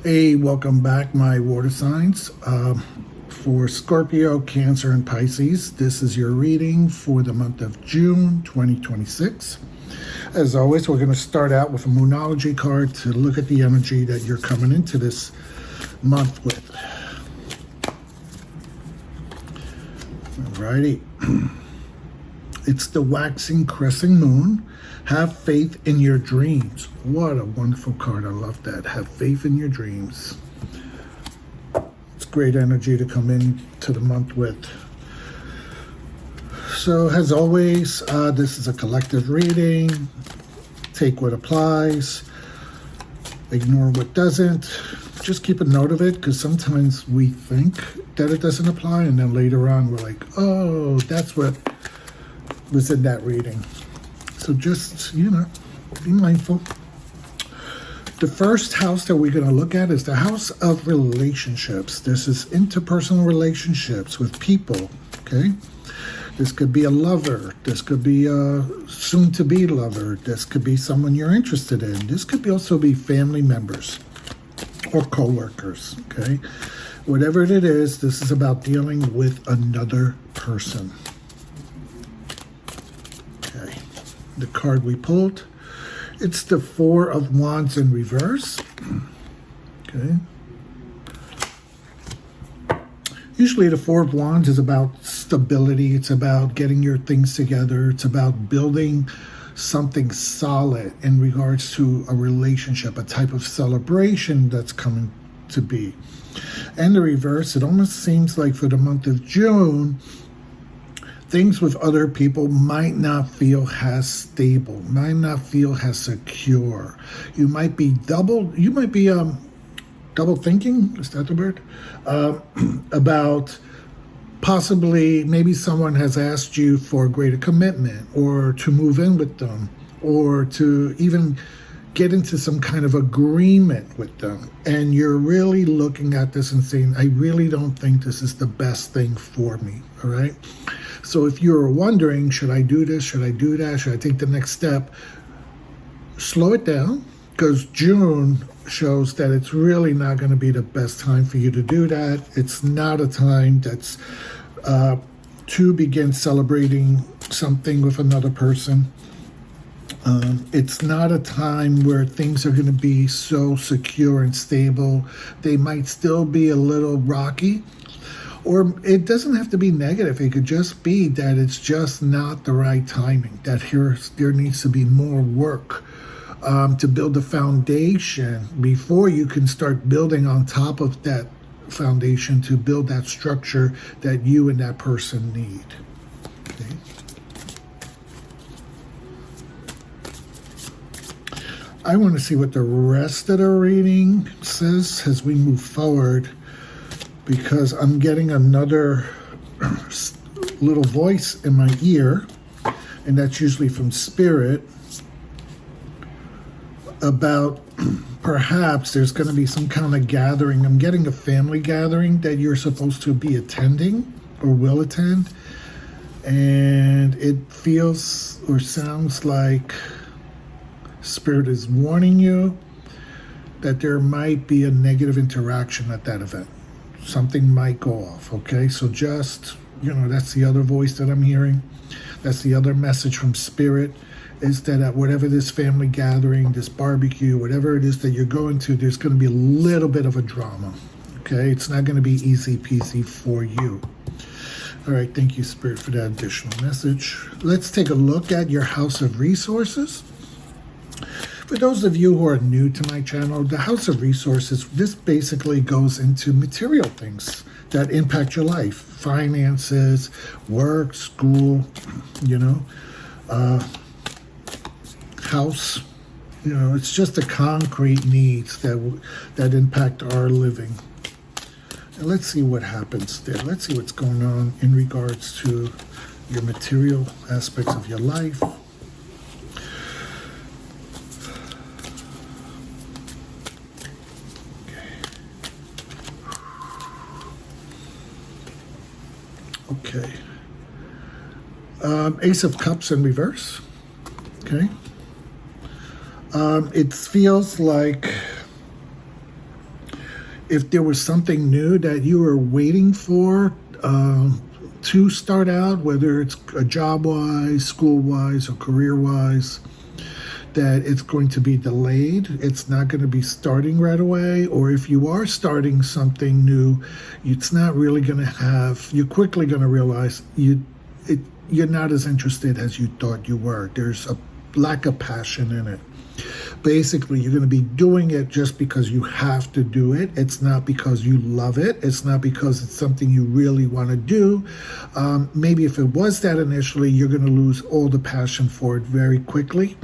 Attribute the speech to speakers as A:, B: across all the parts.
A: Hey, welcome back, my water signs. For Scorpio, Cancer, and Pisces, this is your reading for the month of June 2026. As always, we're going to start out with a Moonology card to look at the energy that you're coming into this month with. Alrighty. It's the waxing crescent moon. Have faith in your dreams. What a wonderful card. I love that. Have faith in your dreams. It's great energy to come into the month with. So as always, this is a collective reading. Take what applies. Ignore what doesn't. Just keep a note of it, because sometimes we think that it doesn't apply, and then later on we're like, oh, that's what was in that reading. So just, be mindful. The first house that we're going to look at is the house of relationships. This is interpersonal relationships with people, okay? This could be a lover. This could be a soon-to-be lover. This could be someone you're interested in. This could also be family members or co-workers, okay? Whatever it is, this is about dealing with another person. The card we pulled, it's the Four of Wands in reverse. Okay. Usually the Four of Wands is about stability. It's about getting your things together. It's about building something solid in regards to a relationship, a type of celebration that's coming to be. And the reverse, it almost seems like for the month of June, things with other people might not feel as stable, might not feel as secure. You might be double thinking, is that the word? About possibly maybe someone has asked you for a greater commitment, or to move in with them, or to even get into some kind of agreement with them. And you're really looking at this and saying, I really don't think this is the best thing for me, all right? So if you're wondering, should I do this? Should I do that? Should I take the next step? Slow it down, because June shows that it's really not going to be the best time for you to do that. It's not a time that's to begin celebrating something with another person. It's not a time where things are going to be so secure and stable. They might still be a little rocky. Or it doesn't have to be negative. It could just be that it's just not the right timing, that there needs to be more work to build a foundation before you can start building on top of that foundation to build that structure that you and that person need. Okay. I want to see what the rest of the reading says as we move forward, because I'm getting another little voice in my ear, and that's usually from Spirit, about perhaps there's going to be some kind of gathering. I'm getting a family gathering that you're supposed to be attending or will attend, and it feels or sounds like Spirit is warning you that there might be a negative interaction at that event. Something might go off, okay? So just, that's the other voice that I'm hearing. That's the other message from Spirit, is that at whatever this family gathering, this barbecue, whatever it is that you're going to, there's going to be a little bit of a drama, okay? It's not going to be easy peasy for you. All right, thank you, Spirit, for that additional message. Let's take a look at your house of resources. For those of you who are new to my channel, the House of Resources, this basically goes into material things that impact your life. Finances, work, school, house. It's just the concrete needs that impact our living. And let's see what happens there. Let's see what's going on in regards to your material aspects of your life. Okay. Ace of Cups in reverse. Okay. It feels like if there was something new that you were waiting for to start out, whether it's job-wise, school-wise, or career-wise, that it's going to be delayed. It's not going to be starting right away. Or if you are starting something new, it's not really going to have, you're quickly going to realize you're not as interested as you thought you were. There's a lack of passion in it. Basically, you're going to be doing it just because you have to do it. It's not because you love it. It's not because it's something you really want to do. Maybe if it was that initially, you're going to lose all the passion for it very quickly.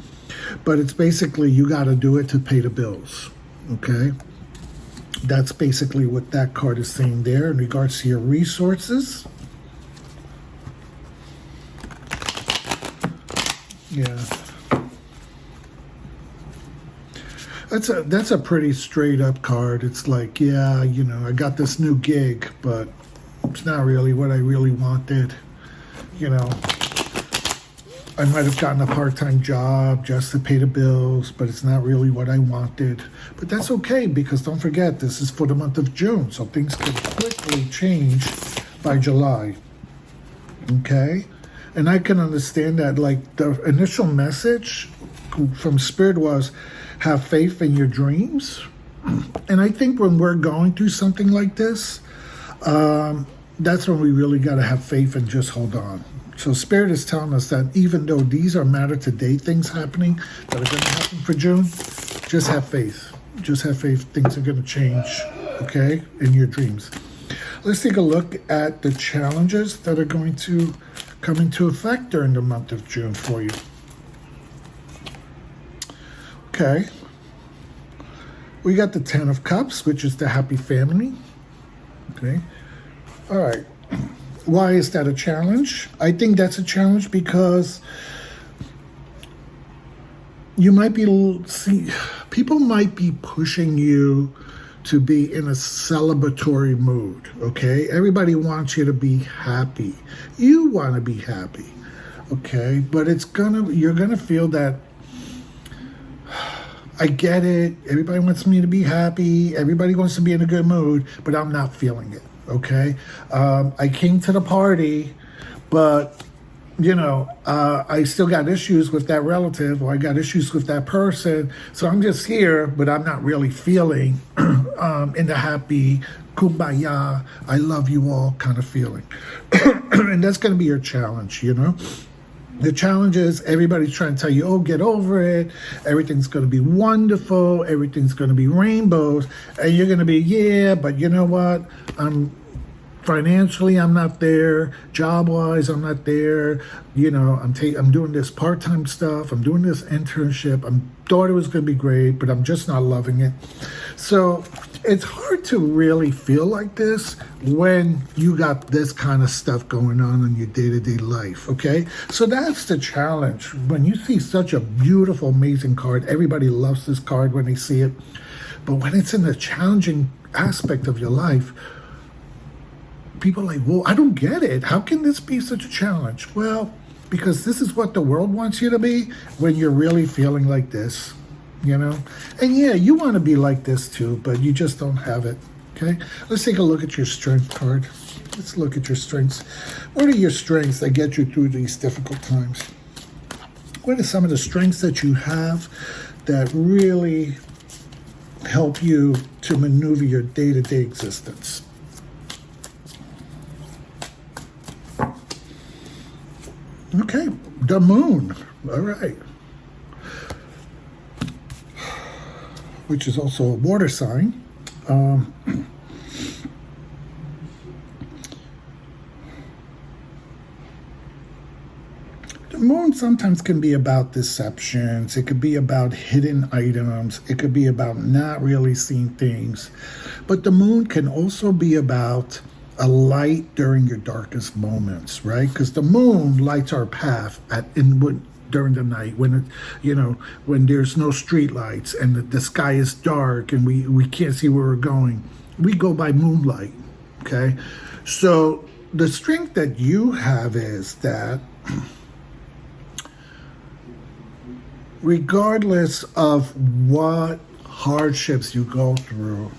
A: But it's basically you got to do it to pay the bills, okay? That's basically what that card is saying there in regards to your resources. Yeah. That's a pretty straight up card. It's like, yeah, you know, I got this new gig, but it's not really what I really wanted. You know, I might have gotten a part-time job just to pay the bills, but it's not really what I wanted. But that's okay, because don't forget, this is for the month of June, so things can quickly change by July. Okay? And I can understand that. Like, the initial message from Spirit was, have faith in your dreams. And I think when we're going through something like this, that's when we really got to have faith and just hold on. So Spirit is telling us that even though these are matter today things happening that are going to happen for June, just have faith. Just have faith. Things are going to change, okay, in your dreams. Let's take a look at the challenges that are going to come into effect during the month of June for you. Okay. We got the 10 of Cups, which is the happy family. Okay. All right. Why is that a challenge? I think that's a challenge because you might be, people might be pushing you to be in a celebratory mood, okay? Everybody wants you to be happy. You want to be happy, okay? But you're gonna feel that, I get it, everybody wants me to be happy, everybody wants to be in a good mood, but I'm not feeling it, okay? I came to the party, but, you know, I still got issues with that relative, or I got issues with that person, so I'm just here, but I'm not really feeling in the happy, kumbaya, I love you all kind of feeling. And that's going to be your challenge, you know? The challenge is everybody's trying to tell you, oh, get over it. Everything's going to be wonderful. Everything's going to be rainbows. And you're going to be, yeah, but you know what? Financially, I'm not there. Job-wise, I'm not there. You know, I'm doing this part-time stuff. I'm doing this internship. I thought it was going to be great, but I'm just not loving it. So it's hard to really feel like this when you got this kind of stuff going on in your day-to-day life, okay? So that's the challenge. When you see such a beautiful, amazing card, everybody loves this card when they see it. But when it's in a challenging aspect of your life, people are like, well, I don't get it. How can this be such a challenge? Well, because this is what the world wants you to be when you're really feeling like this, you know? And yeah, you want to be like this too, but you just don't have it, okay? Let's take a look at your strength card. Let's look at your strengths. What are your strengths that get you through these difficult times? What are some of the strengths that you have that really help you to maneuver your day-to-day existence? Okay, the moon. All right. Which is also a water sign. The moon sometimes can be about deceptions. It could be about hidden items. It could be about not really seeing things. But the moon can also be about a light during your darkest moments, right? Because the moon lights our path during the night when there's no street lights and the sky is dark and we can't see where we're going. We go by moonlight, okay? So the strength that you have is that regardless of what hardships you go through,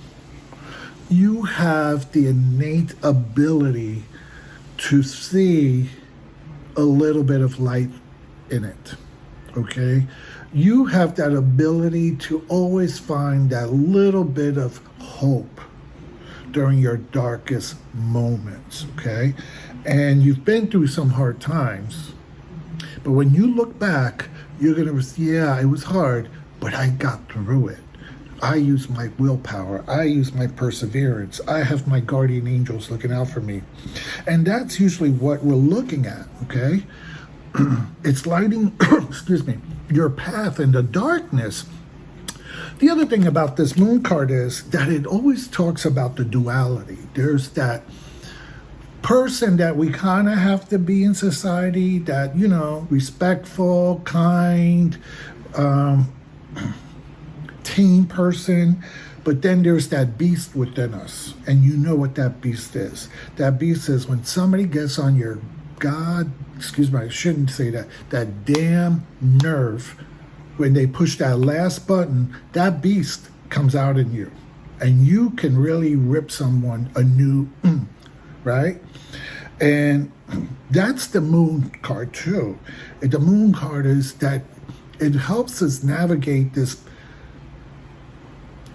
A: you have the innate ability to see a little bit of light in it. Okay? You have that ability to always find that little bit of hope during your darkest moments. Okay? And you've been through some hard times. But when you look back, you're going to say, yeah, it was hard, but I got through it. I use my willpower. I use my perseverance. I have my guardian angels looking out for me. And that's usually what we're looking at, okay? It's lighting, excuse me, your path in the darkness. The other thing about this moon card is that it always talks about the duality. There's that person that we kind of have to be in society, that, you know, respectful, kind, tame person, but then there's that beast within us, and you know what that beast is. That beast is when somebody gets on your excuse me, I shouldn't say that damn nerve. When they push that last button, that beast comes out in you, and you can really rip someone a new, right? And that's the moon card too. The moon card is that it helps us navigate this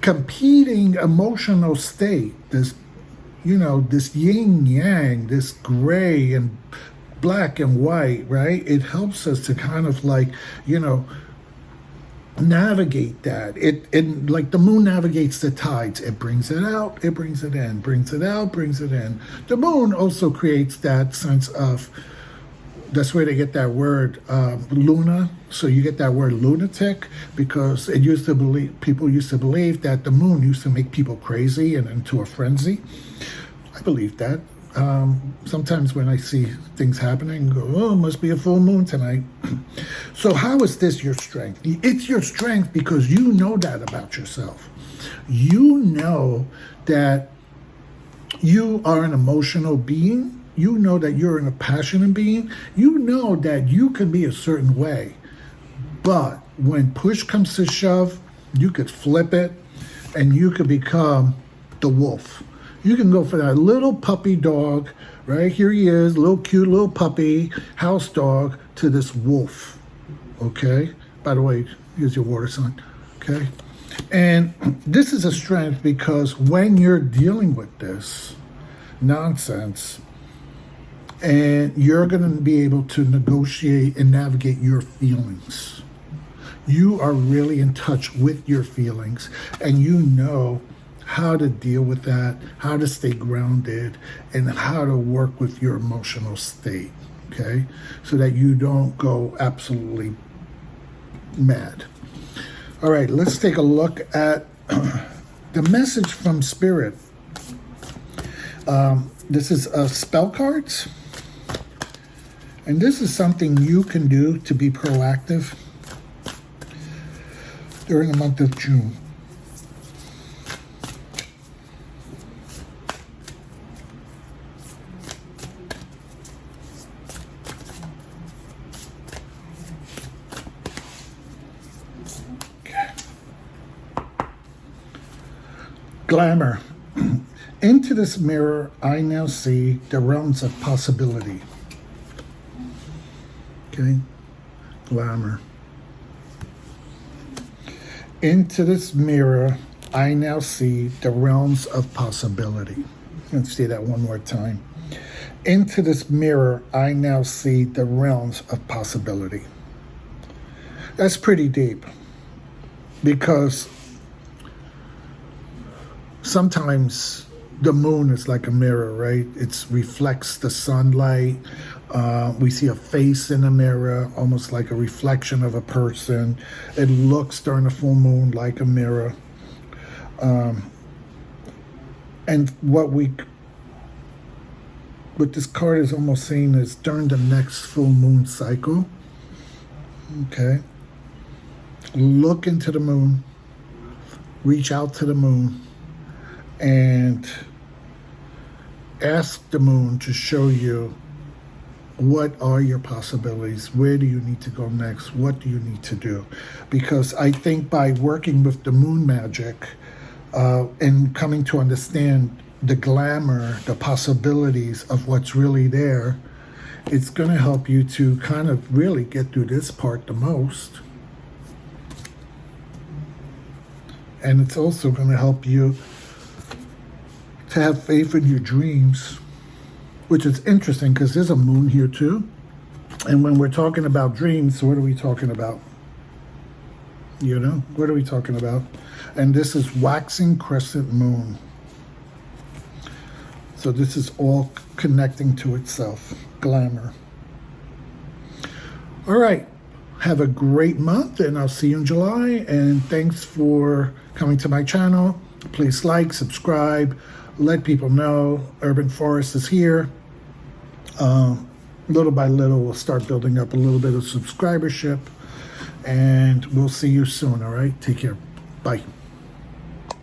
A: competing emotional state, this, you know, this yin yang, this gray and black and white, right? It helps us to kind of like, you know, navigate that. It like the moon navigates the tides. It brings it out, it brings it in, brings it out, brings it in. The moon also creates that sense of, that's where they get that word luna. So you get that word lunatic, because people used to believe that the moon used to make people crazy and into a frenzy. I believe that. Sometimes when I see things happening, I go, oh, it must be a full moon tonight. So how is this your strength? It's your strength because you know that about yourself. You know that you are an emotional being. You know that you're a passionate being. You know that you can be a certain way. But when push comes to shove, you could flip it and you could become the wolf. You can go for that little puppy dog, right? Here he is, little cute little puppy, house dog, to this wolf, okay? By the way, here's your water sign, okay? And this is a strength because when you're dealing with this nonsense, and you're going to be able to negotiate and navigate your feelings. You are really in touch with your feelings, and you know how to deal with that, how to stay grounded, and how to work with your emotional state, okay? So that you don't go absolutely mad. All right, let's take a look at the message from Spirit. This is spell cards. And this is something you can do to be proactive during the month of June. Okay. Glamour. Into this mirror, I now see the realms of possibility. Okay, glamour. Into this mirror, I now see the realms of possibility. Let's say that one more time. Into this mirror, I now see the realms of possibility. That's pretty deep, because sometimes the moon is like a mirror, right? It reflects the sunlight. We see a face in a mirror, almost like a reflection of a person. It looks during a full moon like a mirror. And what this card is almost saying is during the next full moon cycle, okay, look into the moon, reach out to the moon, and ask the moon to show you what are your possibilities, where do you need to go next, what do you need to do. Because I think by working with the moon magic, and coming to understand the glamour, the possibilities of what's really there, it's going to help you to kind of really get through this part the most. And it's also going to help you to have faith in your dreams, which is interesting because there's a moon here too. And when we're talking about dreams, what are we talking about? You know, what are we talking about? And this is waxing crescent moon. So this is all connecting to itself. Glamour. All right. Have a great month, and I'll see you in July. And thanks for coming to my channel. Please like, subscribe, let people know Urban Forest is here. Little by little, we'll start building up a little bit of subscribership, and we'll see you soon. All right. Take care. Bye.